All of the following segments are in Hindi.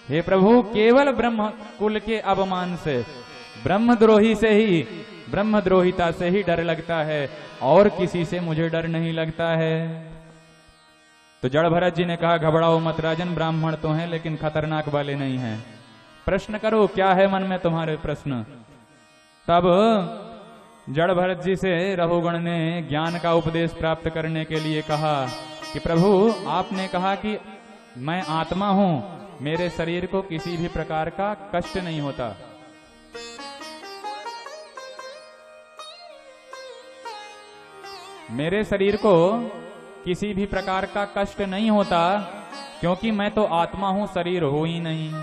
हे प्रभु, केवल ब्रह्म कुल के अपमान से, ब्रह्मद्रोहिता से ही डर लगता है, और किसी से मुझे डर नहीं लगता है। तो जड़ भरत जी ने कहा, घबराओ मत राजन, ब्राह्मण तो हैं लेकिन खतरनाक वाले नहीं हैं। प्रश्न करो, क्या है मन में तुम्हारे प्रश्न। तब जड़ भरत जी से रहुगण ने ज्ञान का उपदेश प्राप्त करने के लिए कहा कि प्रभु, आपने कहा कि मैं आत्मा हूं, मेरे शरीर को किसी भी प्रकार का कष्ट नहीं होता। मेरे शरीर को किसी भी प्रकार का कष्ट नहीं होता, क्योंकि मैं तो आत्मा हूं, शरीर हो ही नहीं।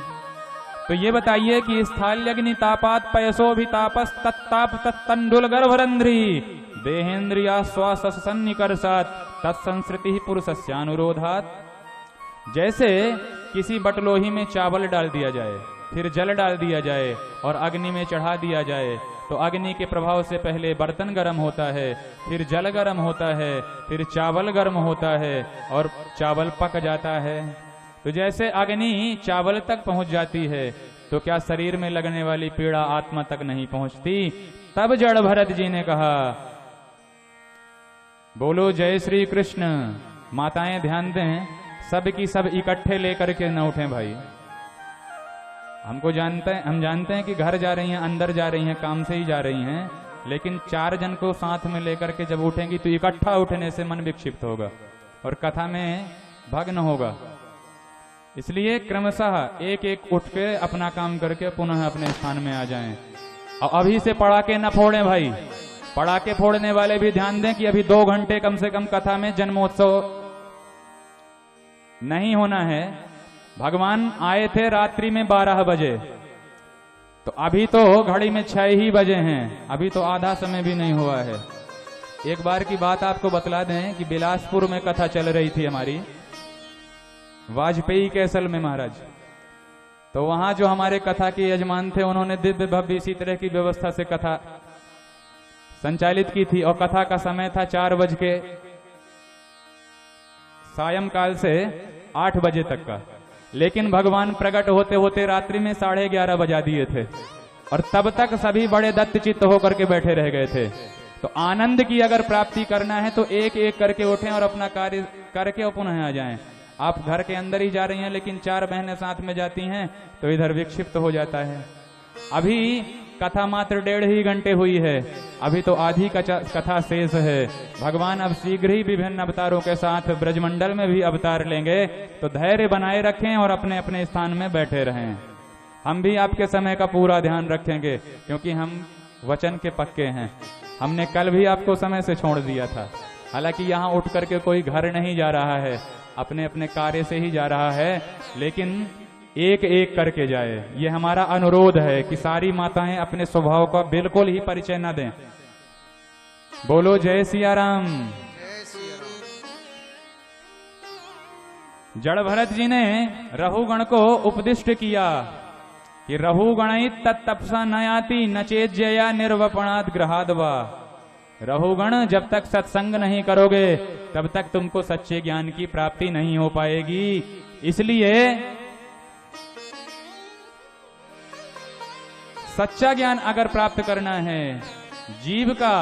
तो ये बताइए कि स्थाल्यग्नि तापात पयसो भी तापस तत्ताप तत्तंडुल गर्भरंध्री देहेन्द्रिया श्वास सन्निकर्षात तत्संस्कृति पुरुषस्यानुरोधात। जैसे किसी बटलोही में चावल डाल दिया जाए, फिर जल डाल दिया जाए और अग्नि में चढ़ा दिया जाए, तो अग्नि के प्रभाव से पहले बर्तन गर्म होता है, फिर जल गर्म होता है, फिर चावल गर्म होता है और चावल पक जाता है। तो जैसे अग्नि चावल तक पहुंच जाती है, तो क्या शरीर में लगने वाली पीड़ा आत्मा तक नहीं पहुंचती। तब जड़ भरत जी ने कहा, बोलो जय श्री कृष्ण। माताएं ध्यान दें, सब की सब इकट्ठे लेकर के न उठें भाई। हम जानते हैं कि घर जा रही हैं, अंदर जा रही हैं, काम से ही जा रही हैं, लेकिन 4 जन को साथ में लेकर के जब उठेंगी तो इकट्ठा उठने से मन विक्षिप्त होगा और कथा में भग्न होगा। इसलिए क्रमशः एक एक उठ के अपना काम करके पुनः अपने स्थान में आ जाएं। और अभी से पड़ाके न फोड़ें भाई। पड़ाके फोड़ने वाले भी ध्यान दें कि अभी 2 घंटे कम से कम कथा में जन्मोत्सव नहीं होना है। भगवान आए थे रात्रि में 12 बजे, तो अभी तो घड़ी में 6 ही बजे हैं, अभी तो आधा समय भी नहीं हुआ है। एक बार की बात आपको बतला दें कि बिलासपुर में कथा चल रही थी हमारी, वाजपेयी कैसल में महाराज। तो वहां जो हमारे कथा के यजमान थे, उन्होंने दिव्य भव्य इसी तरह की व्यवस्था से कथा संचालित की थी और कथा का समय था 4 बज के सायंकाल से 8 बजे तक का। लेकिन भगवान प्रकट होते होते रात्रि में 11:30 बजा दिए थे और तब तक सभी बड़े दत्तचित्त होकर के बैठे रह गए थे। तो आनंद की अगर प्राप्ति करना है तो एक एक करके उठें और अपना कार्य करके और पुनः आ जाएं। आप घर के अंदर ही जा रही हैं, लेकिन 4 बहनें साथ में जाती हैं तो इधर विक्षिप्त हो जाता है। अभी कथा मात्र 1.5 घंटे हुई है, अभी तो आधी कथा शेष है। भगवान अब शीघ्र ही विभिन्न अवतारों के साथ ब्रजमंडल में भी अवतार लेंगे, तो धैर्य बनाए रखें और अपने अपने स्थान में बैठे रहें। हम भी आपके समय का पूरा ध्यान रखेंगे, क्योंकि हम वचन के पक्के हैं। हमने कल भी आपको समय से छोड़ दिया था। हालांकि यहाँ उठ करके कोई घर नहीं जा रहा है, अपने अपने कार्य से ही जा रहा है, लेकिन एक एक करके जाए, ये हमारा अनुरोध है कि सारी माताएं अपने स्वभाव का बिल्कुल ही परिचय न दें। बोलो जय सिया राम। जड़ भरत जी ने रहुगण को उपदिष्ट किया कि रहुगणित तत्तपसा नयाति नचेज्यया निर्वपणाद ग्रहादवा। रहुगण, जब तक सत्संग नहीं करोगे तब तक तुमको सच्चे ज्ञान की प्राप्ति नहीं हो पाएगी। इसलिए सच्चा ज्ञान अगर प्राप्त करना है, जीव का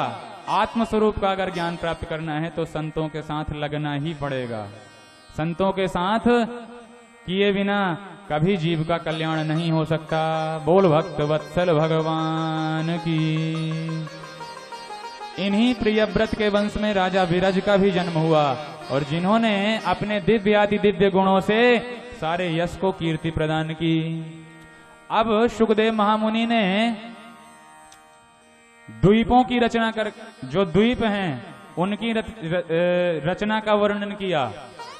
आत्मस्वरूप का अगर ज्ञान प्राप्त करना है, तो संतों के साथ लगना ही पड़ेगा। संतों के साथ किए बिना कभी जीव का कल्याण नहीं हो सकता। बोल भक्त वत्सल भगवान की। इन्हीं प्रियव्रत के वंश में राजा विरज का भी जन्म हुआ, और जिन्होंने अपने दिव्य आदि दिव्य गुणों से सारे यश को कीर्ति प्रदान की। अब शुकदेव महामुनि ने द्वीपों की रचना कर, जो द्वीप हैं उनकी रचना का वर्णन किया।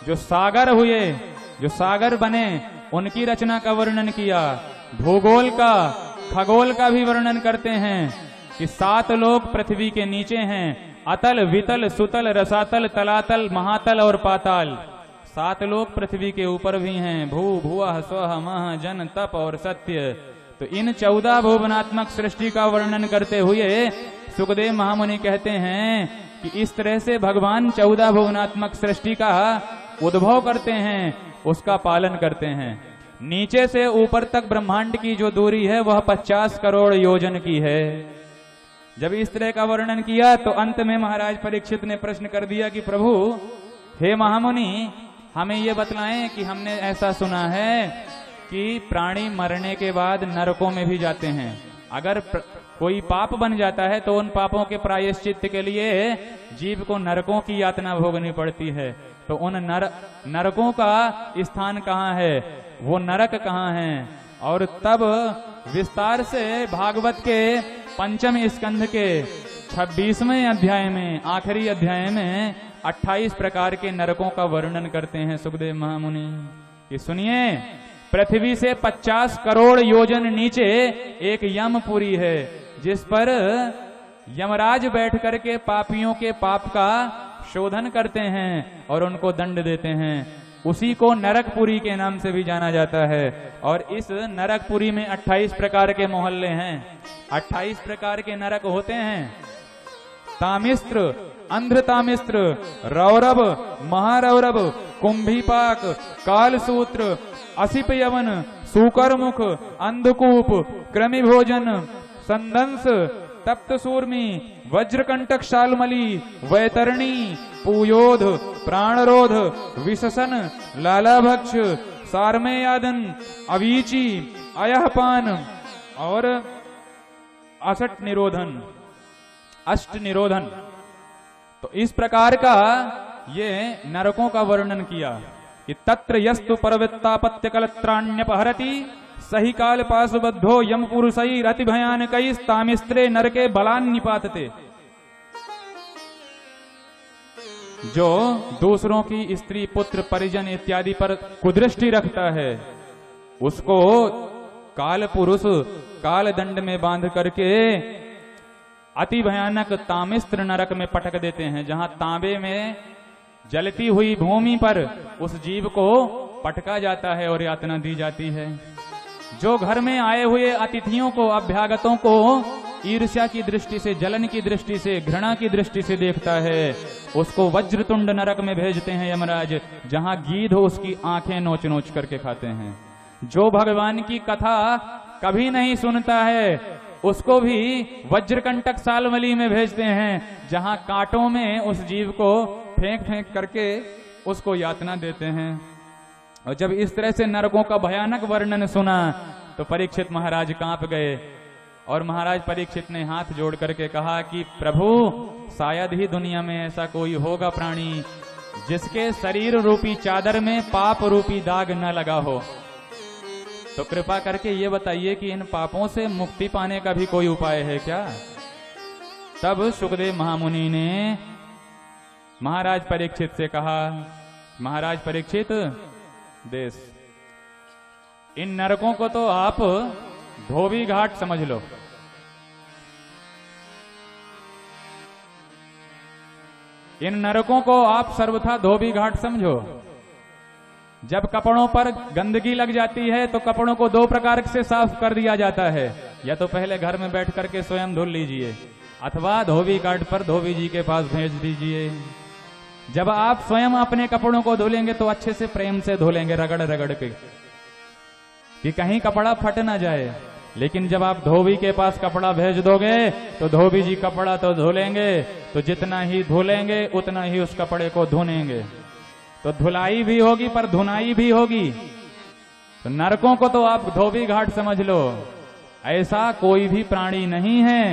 जो सागर हुए, जो सागर बने, उनकी रचना का वर्णन किया। भूगोल का, खगोल का भी वर्णन करते हैं कि 7 लोक पृथ्वी के नीचे हैं। अतल, वितल, सुतल, रसातल, तलातल, महातल और पाताल। 7 लोक पृथ्वी के ऊपर भी हैं। भू, भुवः, स्वः, मह, जन, तप और सत्य। तो इन 14 भुवनात्मक सृष्टि का वर्णन करते हुए सुखदेव महामुनि कहते हैं कि इस तरह से भगवान 14 भुवनात्मक सृष्टि का उद्भव करते हैं, उसका पालन करते हैं। नीचे से ऊपर तक ब्रह्मांड की जो दूरी है वह 50 करोड़ योजन की है। जब इस तरह का वर्णन किया तो अंत में महाराज परीक्षित ने प्रश्न कर दिया कि प्रभु, हे महामुनि, हमें ये बतलाएं कि हमने ऐसा सुना है कि प्राणी मरने के बाद नरकों में भी जाते हैं। अगर कोई पाप बन जाता है तो उन पापों के प्रायश्चित के लिए जीव को नरकों की यातना भोगनी पड़ती है। तो उन नरकों का स्थान कहाँ है, वो नरक कहाँ है? और तब विस्तार से भागवत के 5वें स्कंध के 26वें अध्याय में, आखिरी अध्याय में 28 प्रकार के नरकों का वर्णन करते हैं सुखदेव महामुनि। कि सुनिए, पृथ्वी से 50 करोड़ योजन नीचे एक यमपुरी है, जिस पर यमराज बैठ करके पापियों के पाप का शोधन करते हैं और उनको दंड देते हैं। उसी को नरकपुरी के नाम से भी जाना जाता है। और इस नरकपुरी में 28 प्रकार के मोहल्ले हैं। 28 प्रकार के नरक होते हैं। तामिस्त्र, अंध्रतामिस्त्र, रौरव, महारौरव, कुंभीपाक, कालसूत्र, असिप यवन, सूकरमुख, अंधकूप, कृमिभोजन, संदंस, तप्त सूर्मी, वज्रकंटक शालमली, वैतरणी, पूयोध, प्राणरोध, विशसन, लालाभक्ष, सारमेयादन, अवीची, अयहपान और असट निरोधन, अष्ट निरोधन। तो इस प्रकार का ये नरकों का वर्णन किया कि तत्र यस्तु परवृत्तापत्य कलत्राण्यपहरति सही काल पाशुबद्धो यम पुरुषई अति भयानकई तामिस्त्रे नरके बलान निपातते। जो दूसरों की स्त्री, पुत्र, परिजन इत्यादि पर कुदृष्टि रखता है, उसको काल पुरुष काल दंड में बांध करके अति भयानक तामिस्त्र नरक में पटक देते हैं, जहां तांबे में जलती हुई भूमि पर उस जीव को पटका जाता है और यातना दी जाती है। जो घर में आए हुए अतिथियों को, अभ्यागतों को ईर्ष्या की दृष्टि से, जलन की दृष्टि से, घृणा की दृष्टि से देखता है, उसको वज्रतुंड नरक में भेजते हैं यमराज, जहां गीध उसकी आंखें नोच नोच करके खाते हैं। जो भगवान की कथा कभी नहीं सुनता है, उसको भी वज्रकंटक सालमली में भेजते हैं, जहां कांटों में उस जीव को फेंक फेंक करके उसको यातना देते हैं। और जब इस तरह से नरकों का भयानक वर्णन सुना तो परीक्षित महाराज कांप गए। और महाराज परीक्षित ने हाथ जोड़ करके कहा कि प्रभु, शायद ही दुनिया में ऐसा कोई होगा प्राणी जिसके शरीर रूपी चादर में पाप रूपी दाग न लगा हो। तो कृपा करके ये बताइए कि इन पापों से मुक्ति पाने का भी कोई उपाय है क्या? तब सुखदेव महामुनि ने महाराज परीक्षित से कहा, महाराज परीक्षित, देश इन नरकों को तो आप धोबी घाट समझ लो। इन नरकों को आप सर्वथा धोबी घाट समझो। जब कपड़ों पर गंदगी लग जाती है तो कपड़ों को 2 प्रकार से साफ कर दिया जाता है। या तो पहले घर में बैठ करके स्वयं धुल लीजिए, अथवा धोबी घाट पर धोबी जी के पास भेज दीजिए। जब आप स्वयं अपने कपड़ों को धुलेंगे तो अच्छे से प्रेम से धुलेंगे, रगड़ रगड़ के, कि कहीं कपड़ा फट ना जाए। लेकिन जब आप धोबी के पास कपड़ा भेज दोगे तो धोबी जी कपड़ा तो धुलेंगे, तो जितना ही धुलेंगे उतना ही उस कपड़े को धुनेंगे। तो धुलाई भी होगी पर धुनाई भी होगी। तो नरकों को तो आप धोबी घाट समझ लो। ऐसा कोई भी प्राणी नहीं है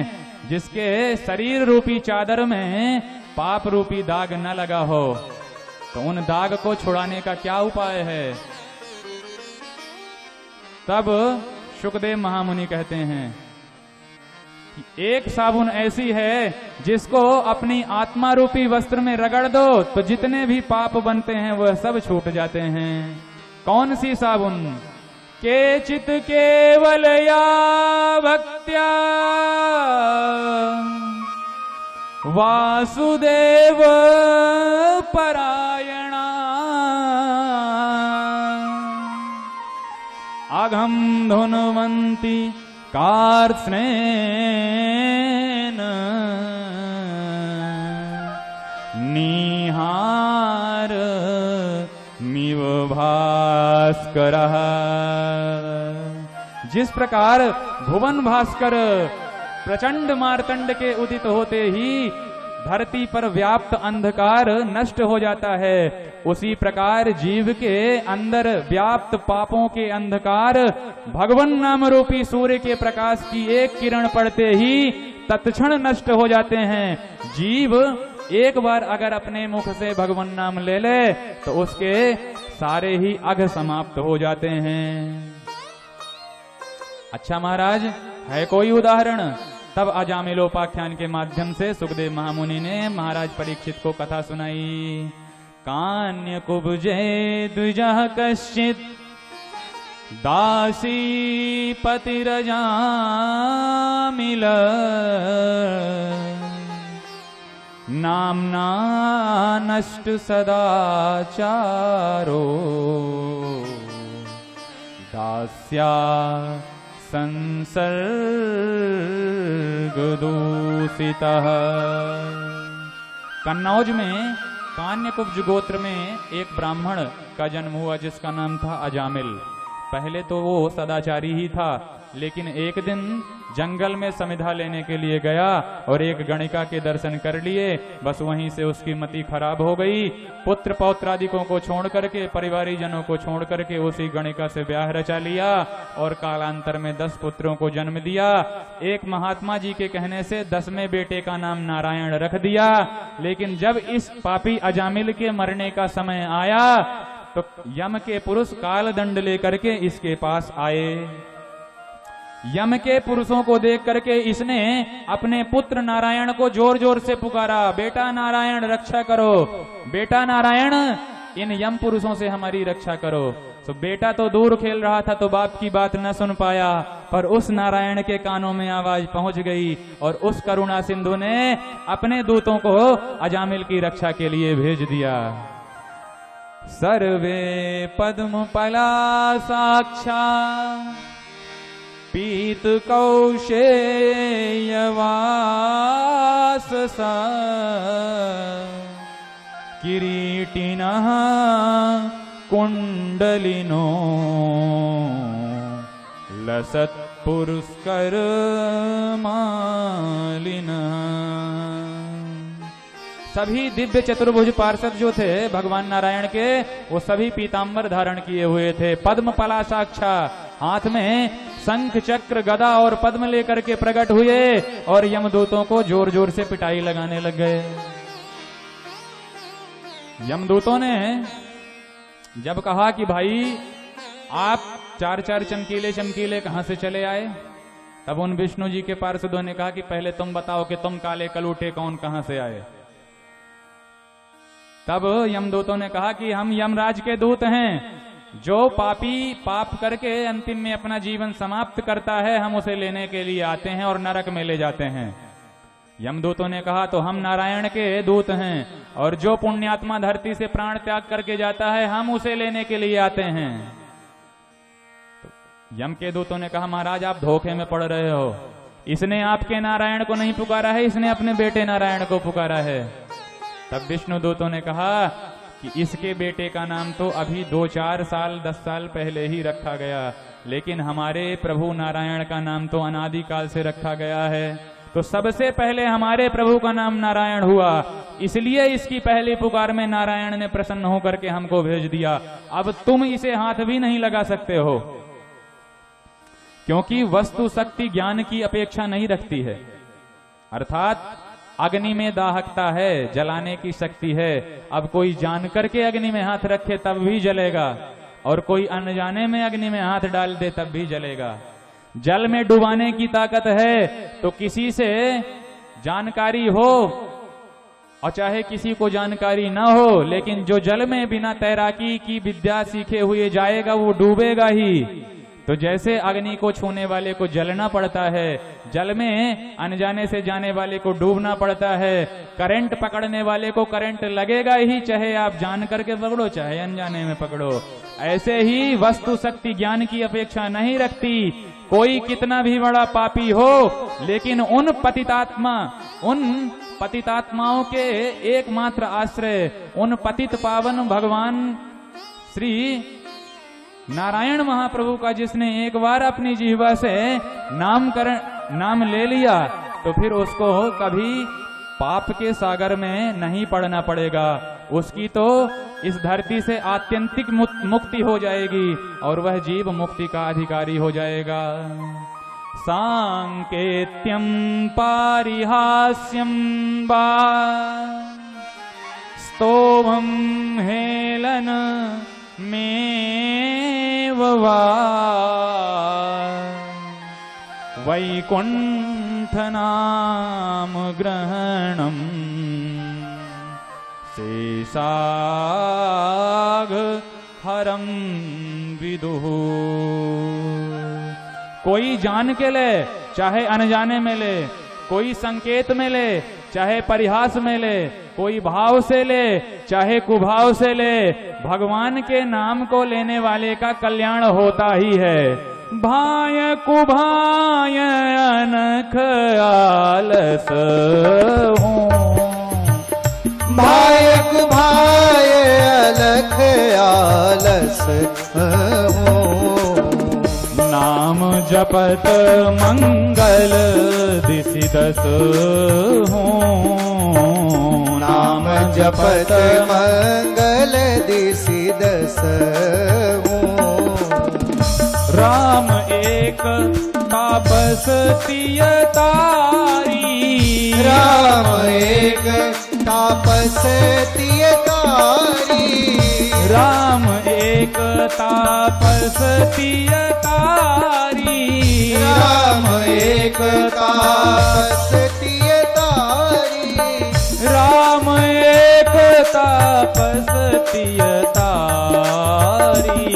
जिसके शरीर रूपी चादर में पाप रूपी दाग न लगा हो। तो उन दाग को छुड़ाने का क्या उपाय है? तब शुकदेव महामुनि कहते हैं कि एक साबुन ऐसी है जिसको अपनी आत्मा रूपी वस्त्र में रगड़ दो तो जितने भी पाप बनते हैं वह सब छूट जाते हैं। कौन सी साबुन? केचित केवल या भक्त्या वासुदेव परायणा अघम धुन्वन्ति कार्त्स्नेन निहार मिव भास्कर भास्करः। जिस प्रकार भुवन भास्कर प्रचंड मार्तंड के उदित होते ही धरती पर व्याप्त अंधकार नष्ट हो जाता है, उसी प्रकार जीव के अंदर व्याप्त पापों के अंधकार भगवान नाम रूपी सूर्य के प्रकाश की एक किरण पड़ते ही तत्क्षण नष्ट हो जाते हैं। जीव एक बार अगर अपने मुख से भगवान नाम ले ले तो उसके सारे ही अघ समाप्त हो जाते हैं। अच्छा महाराज, है कोई उदाहरण? तब अजामिलोपाख्यान के माध्यम से सुखदेव महामुनि ने महाराज परीक्षित को कथा सुनाई। कान्य कुब्जे द्विजः कश्चित् दासी पतिरजामिल नाम्ना नष्ट सदाचारो दास्या संसर्गदूषितः। कन्नौज में कान्यकुब्ज गोत्र में एक ब्राह्मण का जन्म हुआ जिसका नाम था अजामिल। पहले तो वो सदाचारी ही था, लेकिन एक दिन जंगल में समिधा लेने के लिए गया और एक गणिका के दर्शन कर लिए। बस वहीं से उसकी मति खराब हो गई। पुत्र पौत्रादिकों को छोड़ करके, परिवारी जनों को छोड़ करके उसी गणिका से ब्याह रचा लिया और कालांतर में 10 पुत्रों को जन्म दिया। एक महात्मा जी के कहने से 10वें बेटे का नाम नारायण रख दिया। लेकिन जब इस पापी अजामिल के मरने का समय आया तो यम के पुरुष काल दंड लेकर के इसके पास आए। यम के पुरुषों को देख करके इसने अपने पुत्र नारायण को जोर जोर से पुकारा, बेटा नारायण रक्षा करो, बेटा नारायण इन यम पुरुषों से हमारी रक्षा करो। तो बेटा तो दूर खेल रहा था तो बाप की बात न सुन पाया, पर उस नारायण के कानों में आवाज पहुंच गई और उस करुणा सिंधु ने अपने दूतों को अजामिल की रक्षा के लिए भेज दिया। सर्वे पद्म पलासाक्षा पीत कौशेयवास किरीटिनः कुंडलिनो लसत पुरस्कर मालिनः। सभी दिव्य चतुर्भुज पार्षद जो थे भगवान नारायण के, वो सभी पीतांबर धारण किए हुए थे। पद्म पलासाक्षा, हाथ में शंख चक्र गदा और पद्म लेकर के प्रकट हुए और यमदूतों को जोर जोर से पिटाई लगाने लग गए। यमदूतों ने जब कहा कि भाई आप 4-4 चमकीले चमकीले कहां से चले आए, तब उन विष्णु जी के पार्षदों ने कहा कि पहले तुम बताओ कि तुम काले कलूटे कौन कहां से आए। तब यमदूतों ने कहा कि हम यमराज के दूत हैं। जो पापी पाप करके अंतिम में अपना जीवन समाप्त करता है, हम उसे लेने के लिए आते हैं और नरक में ले जाते हैं। यमदूतों ने कहा तो हम नारायण के दूत हैं, और जो पुण्यात्मा धरती से प्राण त्याग करके जाता है, हम उसे लेने के लिए आते हैं। तो यम के दूतों ने कहा महाराज आप धोखे में पड़ रहे हो, इसने आपके नारायण को नहीं पुकारा है, इसने अपने बेटे नारायण को पुकारा है। तब विष्णु दूतों ने कहा कि इसके बेटे का नाम तो अभी 2-4 साल 10 साल पहले ही रखा गया, लेकिन हमारे प्रभु नारायण का नाम तो अनादिकाल से रखा गया है। तो सबसे पहले हमारे प्रभु का नाम नारायण हुआ, इसलिए इसकी पहली पुकार में नारायण ने प्रसन्न होकर के हमको भेज दिया। अब तुम इसे हाथ भी नहीं लगा सकते हो, क्योंकि वस्तु शक्ति ज्ञान की अपेक्षा नहीं रखती है। अर्थात अग्नि में दाहकता है, जलाने की शक्ति है। अब कोई जान करके अग्नि में हाथ रखे तब भी जलेगा, और कोई अनजाने में अग्नि में हाथ डाल दे तब भी जलेगा। जल में डुबाने की ताकत है, तो किसी से जानकारी हो और चाहे किसी को जानकारी ना हो, लेकिन जो जल में बिना तैराकी की विद्या सीखे हुए जाएगा वो डूबेगा ही। तो जैसे अग्नि को छूने वाले को जलना पड़ता है, जल में अनजाने से जाने वाले को डूबना पड़ता है। करंट पकड़ने वाले को करंट लगेगा ही, चाहे आप जान करके पकड़ो चाहे अनजाने में पकड़ो। ऐसे ही वस्तु शक्ति ज्ञान की अपेक्षा नहीं रखती। कोई कितना भी बड़ा पापी हो, लेकिन उन पतितात्माओं के एकमात्र आश्रय, उन पतित पावन भगवान श्री नारायण महाप्रभु का जिसने एक बार अपनी जिह्वा से नाम ले लिया तो फिर उसको कभी पाप के सागर में नहीं पड़ना पड़ेगा। उसकी तो इस धरती से आत्यंतिक मुक्ति हो जाएगी और वह जीव मुक्ति का अधिकारी हो जाएगा। सांकेत्यम पारिहास्यम वा स्तोभम हेलन मेव वा वैकुंठ नाम ग्रहणम शेषाग हरम विदुः। कोई जान के ले चाहे अनजाने में ले, कोई संकेत में ले चाहे परिहास में ले, कोई भाव से ले चाहे कुभाव से ले, भगवान के नाम को लेने वाले का कल्याण होता ही है। भाय कुभाय अनख आलस हूँ, भाय कुभाय अलख आलस हूँ। नाम जपत मंगल दिसि दस हूँ, नाम जपत मंगल दिसि दस हूँ। राम एक तापस तिय तारी, राम एक तापस तिय तारी, राम एक तापस तिय तारी, राम एक तापस तिय तारी, राम एक तापस तिय तारी,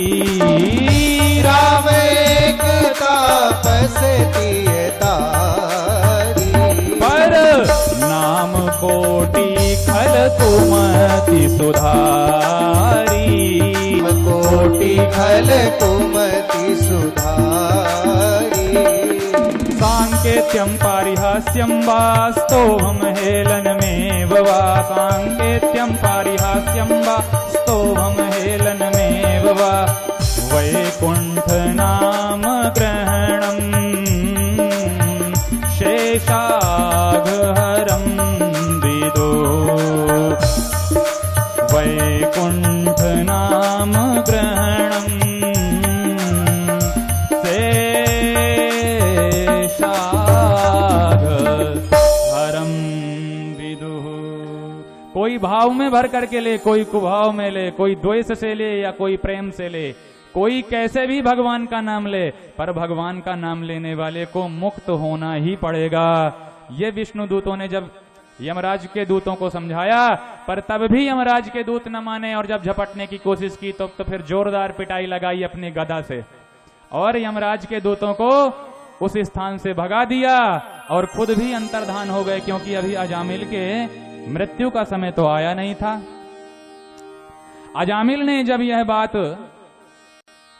राम एक तापस तिय तारी। पर नाम कोटि खल कुमति सुधारी, कोटि खल कुमति सुधारी। सांकेत्यम पारिहास्यम वा स्तोभम हेलनमेव वा, सांकेत्यम पारिहास्यम वा स्तोभम हेलनमेव वा वैकुंठ नाम ग्रहणम शेषाघ हरम विदुः। वैकुंठ नाम ग्रहणम शेषाघ हरम विदुः। कोई भाव में भर करके ले, कोई कुभाव में ले, कोई द्वेष से ले या कोई प्रेम से ले, कोई कैसे भी भगवान का नाम ले, पर भगवान का नाम लेने वाले को मुक्त होना ही पड़ेगा। ये विष्णु दूतों ने जब यमराज के दूतों को समझाया, पर तब भी यमराज के दूत न माने और जब झपटने की कोशिश की तो फिर जोरदार पिटाई लगाई अपनी गदा से और यमराज के दूतों को उस स्थान से भगा दिया और खुद भी अंतर्धान हो गए, क्योंकि अभी अजामिल के मृत्यु का समय तो आया नहीं था। अजामिल ने जब यह बात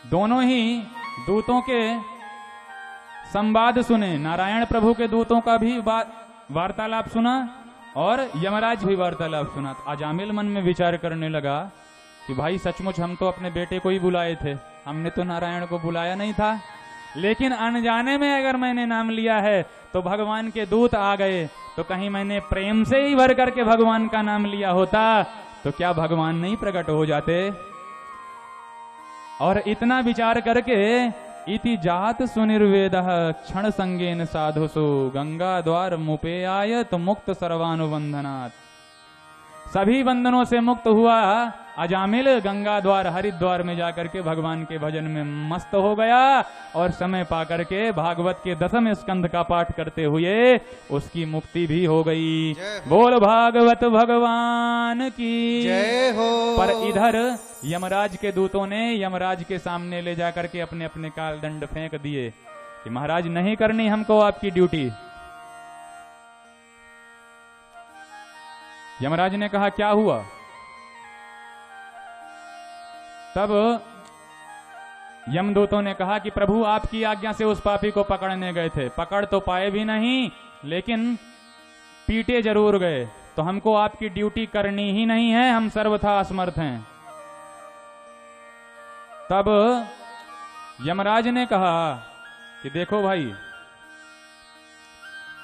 दोनों ही दूतों के संवाद सुने, नारायण प्रभु के दूतों का भी वार्तालाप सुना और यमराज भी वार्तालाप सुना, तो अजामिल मन में विचार करने लगा कि भाई सचमुच हम तो अपने बेटे को ही बुलाए थे, हमने तो नारायण को बुलाया नहीं था। लेकिन अनजाने में अगर मैंने नाम लिया है तो भगवान के दूत आ गए, तो कहीं मैंने प्रेम से ही भर करके भगवान का नाम लिया होता तो क्या भगवान नहीं प्रकट हो जाते। और इतना विचार करके इति जात सुनिर्वेदः क्षण संगेन साधुसु गंगा द्वार मुपेयायत मुक्त सर्वानुबंधनात्। सभी बंधनों से मुक्त हुआ अजामिल गंगा द्वार हरिद्वार में जाकर के भगवान के भजन में मस्त हो गया और समय पाकर के भागवत के 10वें स्कंध का पाठ करते हुए उसकी मुक्ति भी हो गई। बोल भागवत भगवान की जय हो। पर इधर यमराज के दूतों ने यमराज के सामने ले जाकर के अपने अपने काल दंड फेंक दिए कि महाराज नहीं करनी हमको आपकी ड्यूटी। यमराज ने कहा क्या हुआ? तब यमदूतों ने कहा कि प्रभु आपकी आज्ञा से उस पापी को पकड़ने गए थे, पकड़ तो पाए भी नहीं लेकिन पीटे जरूर गए, तो हमको आपकी ड्यूटी करनी ही नहीं है, हम सर्वथा असमर्थ हैं। तब यमराज ने कहा कि देखो भाई,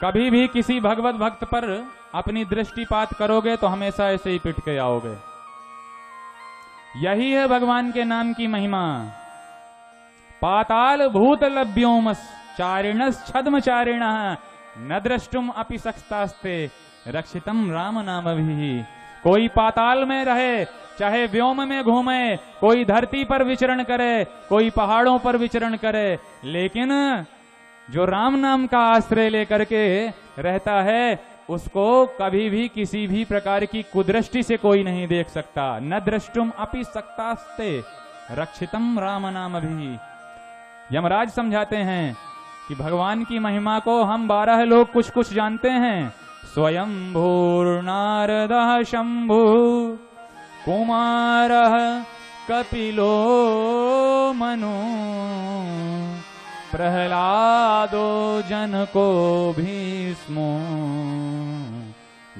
कभी भी किसी भगवत भक्त पर अपनी दृष्टिपात करोगे तो हमेशा ऐसे ही पिट के आओगे। यही है भगवान के नाम की महिमा। पाताल भूत लभ्योमस चारिणस छद्म चारिण न द्रष्टुम अपि सक्तास्ते रक्षितम राम नाम भी। कोई पाताल में रहे, चाहे व्योम में घूमे, कोई धरती पर विचरण करे, कोई पहाड़ों पर विचरण करे, लेकिन जो राम नाम का आश्रय लेकर के रहता है उसको कभी भी किसी भी प्रकार की कुदृष्टि से कोई नहीं देख सकता। न द्रष्टुम अपि सक्तास्ते रक्षितम राम नाम भी। यमराज समझाते हैं कि भगवान की महिमा को हम 12 लोग कुछ कुछ जानते हैं। स्वयं भूर्नारदः शंभु कुमारः कपिलो मनु प्रहलादो जनको भीष्मो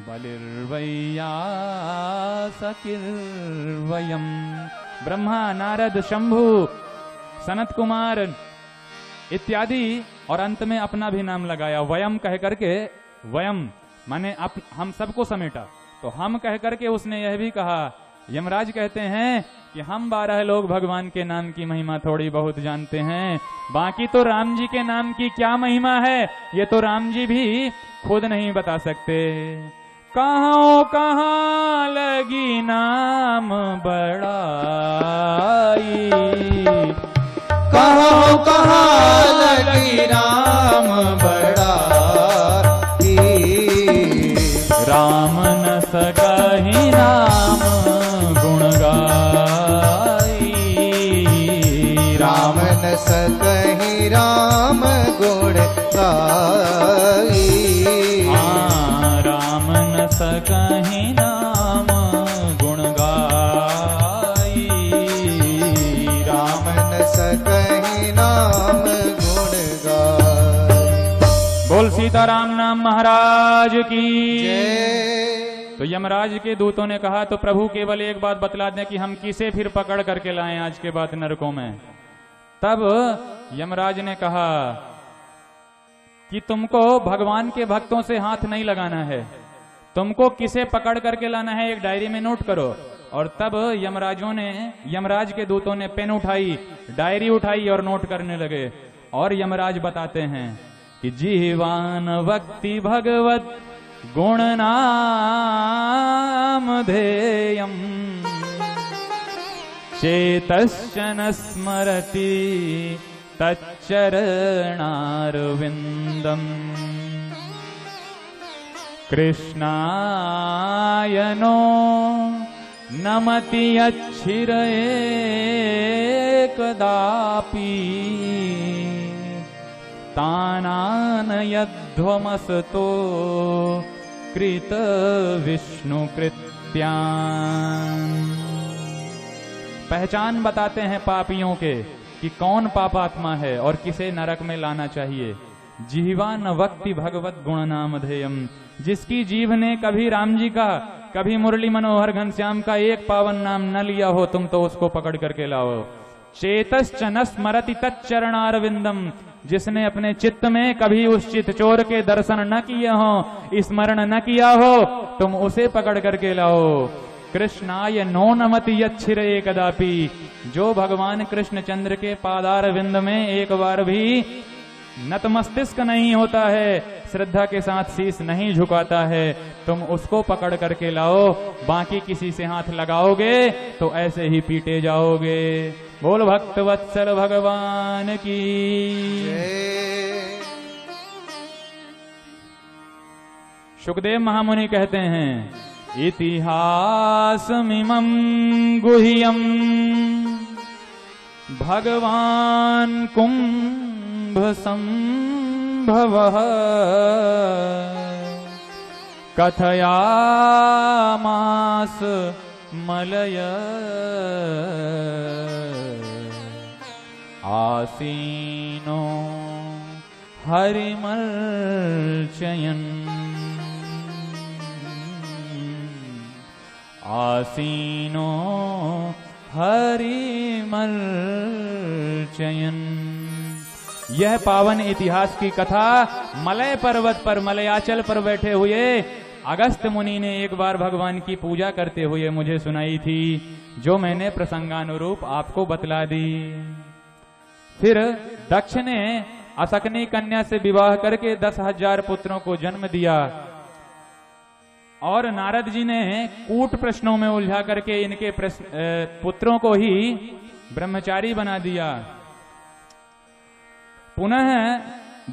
बलिर्वैयासकिर्वयम्। ब्रह्मा, नारद, शंभु, सनत कुमार इत्यादि, और अंत में अपना भी नाम लगाया वयम कह करके। वयम माने हम सबको समेटा। तो हम कह करके उसने यह भी कहा। यमराज कहते हैं कि हम 12 लोग भगवान के नाम की महिमा थोड़ी बहुत जानते हैं, बाकी तो राम जी के नाम की क्या महिमा है ये तो राम जी भी खुद नहीं बता सकते। कहाँ लगी नाम बड़ाई, कहाँ लगी राम बड़ाई। राम न सकहि नाम गुण गाई। राम न सकहि राम गुण गाई। राम न सकहि नाम गुण गाई। राम न सकहि नाम गुण गाई। बोल सीताराम नाम महाराज की जय। तो यमराज के दूतों ने कहा, तो प्रभु केवल एक बात बतला दें कि हम किसे फिर पकड़ करके लाएं आज के बाद नरकों में। तब यमराज ने कहा कि तुमको भगवान के भक्तों से हाथ नहीं लगाना है, तुमको किसे पकड़ करके लाना है एक डायरी में नोट करो। और तब यमराज के दूतों ने पेन उठाई, डायरी उठाई और नोट करने लगे। और यमराज बताते हैं कि जीवान वक्ति भगवत गुण नाम धेयम चेतश्चन स्मरति तच्चरणारविंदम। कृष्णायनो नमति अच्छिरये कदापि तानानयध्वमसतो कृत विष्णु कृत्यान्। पहचान बताते हैं पापियों के कि कौन पापात्मा है और किसे नरक में लाना चाहिए। जिह्वा न वक्ति भगवत गुण नाम धेयम। जिसकी जीभ ने कभी राम जी का, कभी मुरली मनोहर घनश्याम का एक पावन नाम न लिया हो, तुम तो उसको पकड़ करके लाओ। चेतश्च न स्मरति तच्चरणारविंदम। जिसने अपने चित्त में कभी उस चित चोर के दर्शन न किए हो, स्मरण न किया हो, तुम उसे पकड़ करके लाओ। कृष्णाय नो नमति यच्छिरे कदापि। जो भगवान कृष्णचंद्र के पादार विंद में एक बार भी नतमस्तिष्क नहीं होता है, श्रद्धा के साथ शीश नहीं झुकाता है, तुम उसको पकड़ करके लाओ। बाकी किसी से हाथ लगाओगे तो ऐसे ही पीटे जाओगे। बोल भक्त वत्सल भगवान की। सुखदेव महामुनि कहते हैं, इतिहासमिमं गुह्यं भगवान कुंभ संभवः कथयामास मलय आसीनो हरिमर्चयन्। आसीनो हरिमर्चयन्। यह पावन इतिहास की कथा मलय पर्वत पर, मलयाचल पर बैठे हुए अगस्त मुनि ने एक बार भगवान की पूजा करते हुए मुझे सुनाई थी, जो मैंने प्रसंगानुरूप आपको बतला दी। फिर दक्ष ने असकनी कन्या से विवाह करके 10,000 पुत्रों को जन्म दिया, और नारद जी ने कूट प्रश्नों में उलझा करके इनके पुत्रों को ही ब्रह्मचारी बना दिया। पुनः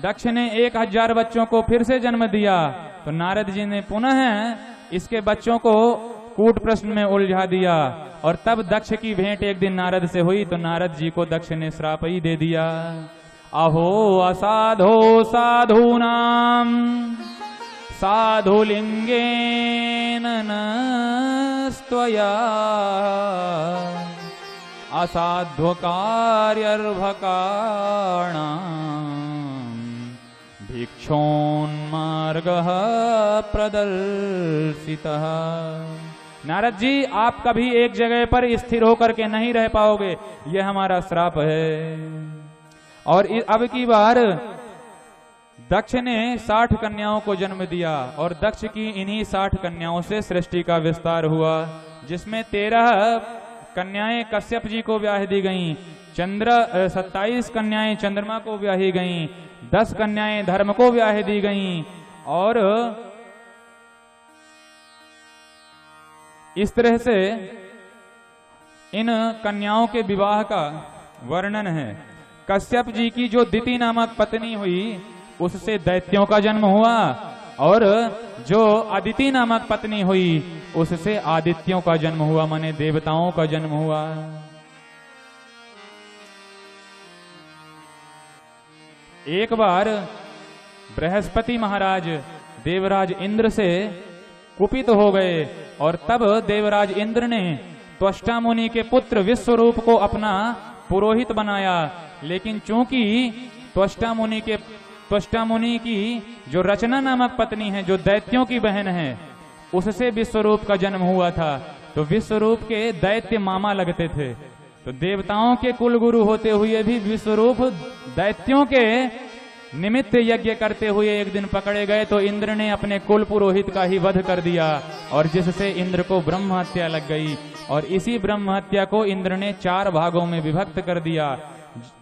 दक्ष ने 1,000 बच्चों को फिर से जन्म दिया, तो नारद जी ने पुनः इसके बच्चों को कूट प्रश्न में उलझा दिया, और तब दक्ष की भेंट एक दिन नारद से हुई, तो नारद जी को दक्ष ने श्राप ही दे दिया। अहो असाधो साधूनाम साधुलिंगेन नस्त्वया असाध्व कार्यर्भकाणाम् भिक्षोन्मार्गः प्रदर्शितः। नारद जी, आप कभी एक जगह पर स्थिर होकर के नहीं रह पाओगे, यह हमारा श्राप है। और अब की बार दक्ष ने 60 कन्याओं को जन्म दिया, और दक्ष की इन्हीं 60 कन्याओं से सृष्टि का विस्तार हुआ, जिसमें 13 कन्याएं कश्यप जी को ब्याह दी गईं, 27 कन्याएं चंद्रमा को ब्याही गईं, 10 कन्याएं धर्म को ब्याह दी गईं, और इस तरह से इन कन्याओं के विवाह का वर्णन है। कश्यप जी की जो दिति नामक पत्नी हुई, उससे दैत्यों का जन्म हुआ, और जो अदिति नामक पत्नी हुई, उससे आदित्यों का जन्म हुआ, माने देवताओं का जन्म हुआ। एक बार बृहस्पति महाराज देवराज इंद्र से कुपित हो गए, और तब देवराज इंद्र ने त्वष्टा मुनि के पुत्र विश्वरूप को अपना पुरोहित बनाया। लेकिन चूंकि त्वष्टा मुनि की जो रचना नामक पत्नी है, जो दैत्यों की बहन है, उससे विश्वरूप का जन्म हुआ था, तो विश्वरूप के दैत्य मामा लगते थे। तो देवताओं के कुल गुरु होते हुए भी विश्वरूप दैत्यों के निमित्त यज्ञ करते हुए एक दिन पकड़े गए, तो इंद्र ने अपने कुल पुरोहित का ही वध कर दिया, और जिससे इंद्र को ब्रह्म हत्या लग गई। और इसी ब्रह्म हत्या को इंद्र ने 4 भागों में विभक्त कर दिया।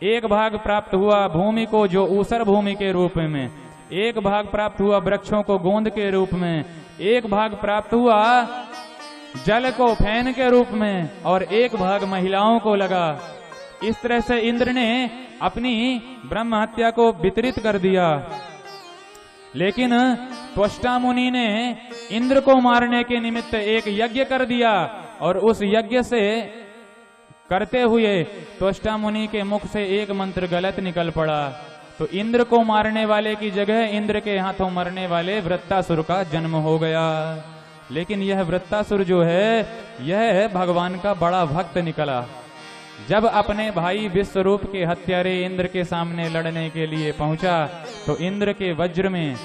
एक भाग प्राप्त हुआ भूमि को, जो ऊसर भूमि के रूप में, एक भाग प्राप्त हुआ वृक्षों को गोंद के रूप में, एक भाग प्राप्त हुआ जल को फैन के रूप में, और एक भाग महिलाओं को लगा। इस तरह से इंद्र ने अपनी ब्रह्म हत्या को वितरित कर दिया। लेकिन त्वष्टा मुनि ने इंद्र को मारने के निमित्त एक यज्ञ कर दिया, और उस यज्ञ से करते हुए त्वष्टा मुनि के मुख से एक मंत्र गलत निकल पड़ा, तो इंद्र को मारने वाले की जगह इंद्र के हाथों मरने वाले वृत्तासुर का जन्म हो गया। लेकिन यह वृत्तासुर जो है, यह भगवान का बड़ा भक्त निकला। जब अपने भाई विश्वरूप के हत्यारे इंद्र के सामने लड़ने के लिए पहुंचा, तो इंद्र के वज्र में,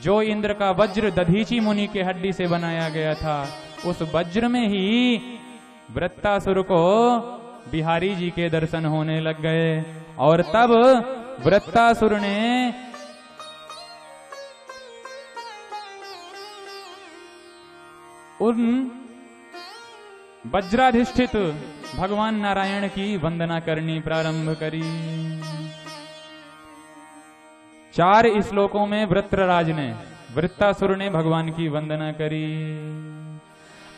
जो इंद्र का वज्र दधीची मुनि के हड्डी से बनाया गया था, उस वज्र में ही वृत्तासुर को बिहारी जी के दर्शन होने लग गए। और तब वृत्तासुर ने उन वज्राधिष्ठित भगवान नारायण की वंदना करनी प्रारंभ करी। 4 श्लोकों में वृत्रराज ने, वृत्तासुर ने भगवान की वंदना करी।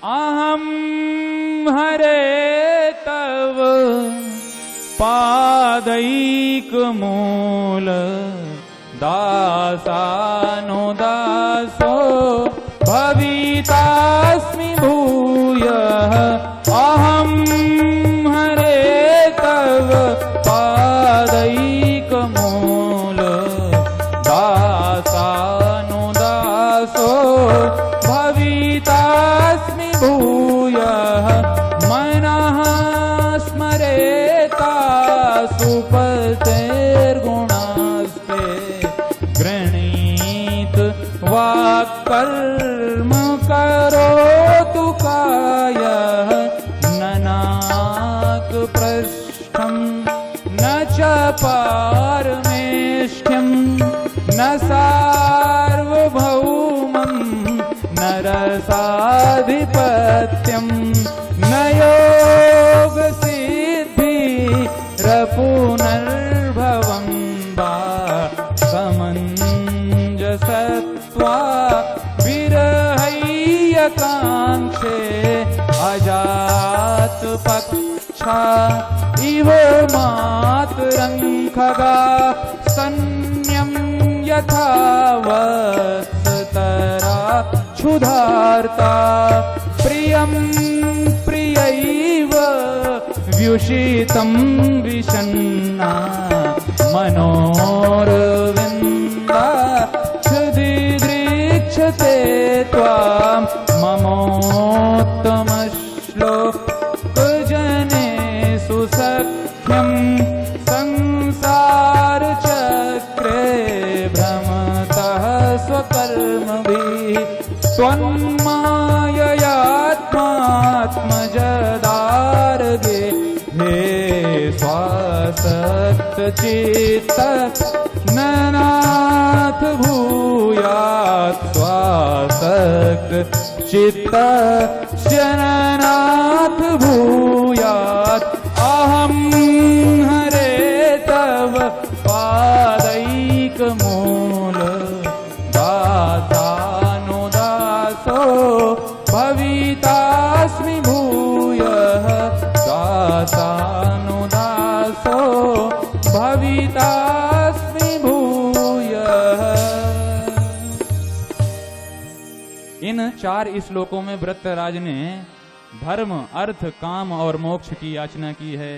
अहम हरे तव पादैक मूल दासानुदासो भवितास्मि भूयः। अहम हरे तव पादैक मूल दासानुदासो भवितास्मि भूयः। मनः स्मरेता सुपतेर्गुणास्ते गृणीत वाक्कर्म करोतु कायः। ननामि पारमेष्ठ्यं न सार्वभौमं न रसाधिपत्यं न योगसिद्धिरपुनर्भवं वा समञ्जसत्वा विरहैयकाङ्क्षे अजातपक्षा इव मातरं खगा सन्न्यं यथा वत्सतरा क्षुधार्ता प्रियं प्रियैव व्युषितं विषन्ना मनोरविन्दा क्षुदिदृक्षते त्वां ममोत्तमश्लोकजनेषु सख्यं संसारचक्रे भ्रमतः स्वकर्मभिः त्वन्माययात्मात्मजदार्गे हे स्वासक्तचित्त ननाथ भूयात् स्वासक्तचित्त शरणाथ भूयात् अहं हरे तव पादैकमूल दासानुदासो भवितास्मि भूयः दासानुदासो भवितास्मि भूयः। इन 4 श्लोकों में वृत्रराज ने धर्म, अर्थ, काम और मोक्ष की याचना की है।